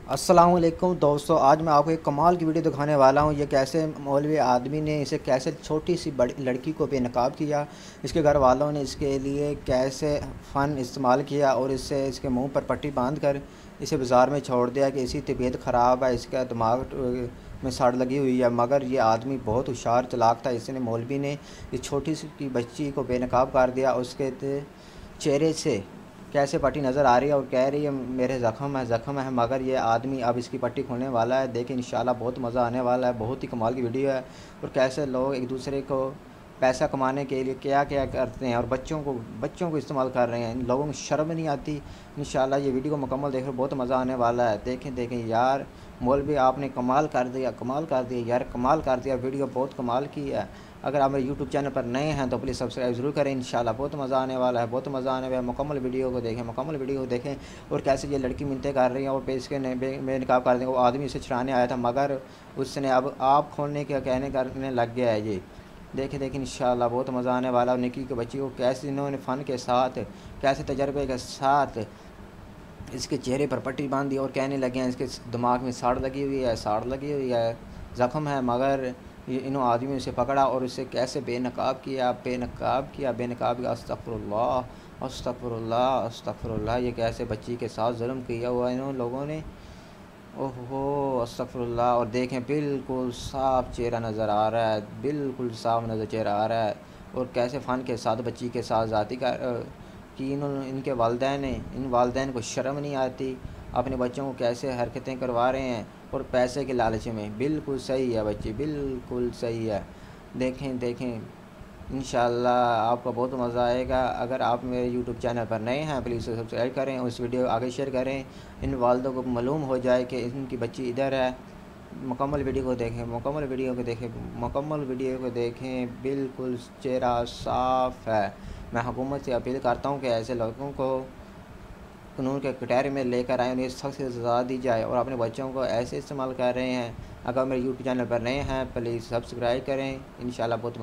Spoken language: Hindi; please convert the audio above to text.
अस्सलाम वालेकुम दोस्तों, आज मैं आपको एक कमाल की वीडियो दिखाने वाला हूँ। ये कैसे मौलवी आदमी ने इसे कैसे छोटी सी बड़ी लड़की को बेनकाब किया, इसके घर वालों ने इसके लिए कैसे फ़न इस्तेमाल किया और इससे इसके मुंह पर पट्टी बांध कर इसे बाज़ार में छोड़ दिया कि इसकी तबीयत ख़राब है, इसका दिमाग में सड़ लगी हुई है। मगर ये आदमी बहुत होशियार चालाक था। इसने मौलवी ने इस छोटी सी की बच्ची को बेनकाब कर दिया। उसके चेहरे से कैसे पट्टी नज़र आ रही है और कह रही है मेरे ज़ख्म है। मगर ये आदमी अब इसकी पट्टी खोलने वाला है। देखिए इंशाल्लाह बहुत मज़ा आने वाला है। बहुत ही कमाल की वीडियो है और कैसे लोग एक दूसरे को पैसा कमाने के लिए क्या क्या करते हैं और बच्चों को इस्तेमाल कर रहे हैं। इन लोगों को शर्म नहीं आती। इंशाल्लाह ये वीडियो को मुकम्मल देख बहुत मज़ा आने वाला है। देखें यार, मौलवी आपने कमाल कर दिया यार, कमाल कर दिया। वीडियो बहुत कमाल की है। अगर आप मेरे यूट्यूब चैनल पर नए हैं तो प्लीज़ सब्सक्राइब ज़रूर करें। इंशाल्लाह बहुत मज़ा आने वाला है, बहुत मज़ा आने वाला है। मुकम्मल वीडियो को देखें और कैसे ये लड़की मिन्नतें कर रही है और पेश के बेनकाब कर देंगे। वो आदमी इसे छुड़ाने आया था मगर उसने अब आप खोलने के कहने करने लग गया है। ये देखें इंशाल्लाह बहुत मज़ा आने वाला है। निकी के बच्ची को कैसे इन्होंने फ़न के साथ, कैसे तजर्बे के साथ इसके चेहरे पर पट्टी बांध दी और कहने लगे हैं इसके दिमाग में साड़ लगी हुई है, ज़ख्म है। मगर ये इन आदमियों से पकड़ा और उसे कैसे बेनकाब किया। अस्तगफुरुल्लाह। ये कैसे बच्ची के साथ जुल्म किया हुआ इन लोगों ने। ओहो अस्तगफुरुल्लाह। और देखें बिल्कुल साफ चेहरा नज़र आ रहा है, बिल्कुल साफ नज़र चेहरा आ रहा है। और कैसे फ़न के साथ बच्ची के साथ ज़ाती का कि इनके इन वालदैन को शर्म नहीं आती। अपने बच्चों को कैसे हरकतें करवा रहे हैं और पैसे के लालच में। बिल्कुल सही है बच्ची, बिल्कुल सही है। देखें इंशाल्लाह आपको बहुत मज़ा आएगा। अगर आप मेरे यूट्यूब चैनल पर नए हैं प्लीज़ सब्सक्राइब करें और इस वीडियो को आगे शेयर करें। इन वालिदों को मालूम हो जाए कि इनकी बच्ची इधर है। मुकम्मल वीडियो को देखें, बिल्कुल चेहरा साफ़ है। मैं हुकूमत से अपील करता हूँ कि ऐसे लोगों को कानून के कटहरे में लेकर आएँ, उन्हें सख्त से सज़ा दी जाए। और अपने बच्चों को ऐसे इस्तेमाल कर रहे हैं। अगर मेरे यूट्यूब चैनल पर नए हैं प्लीज़ सब्सक्राइब करें। इंशाल्लाह बहुत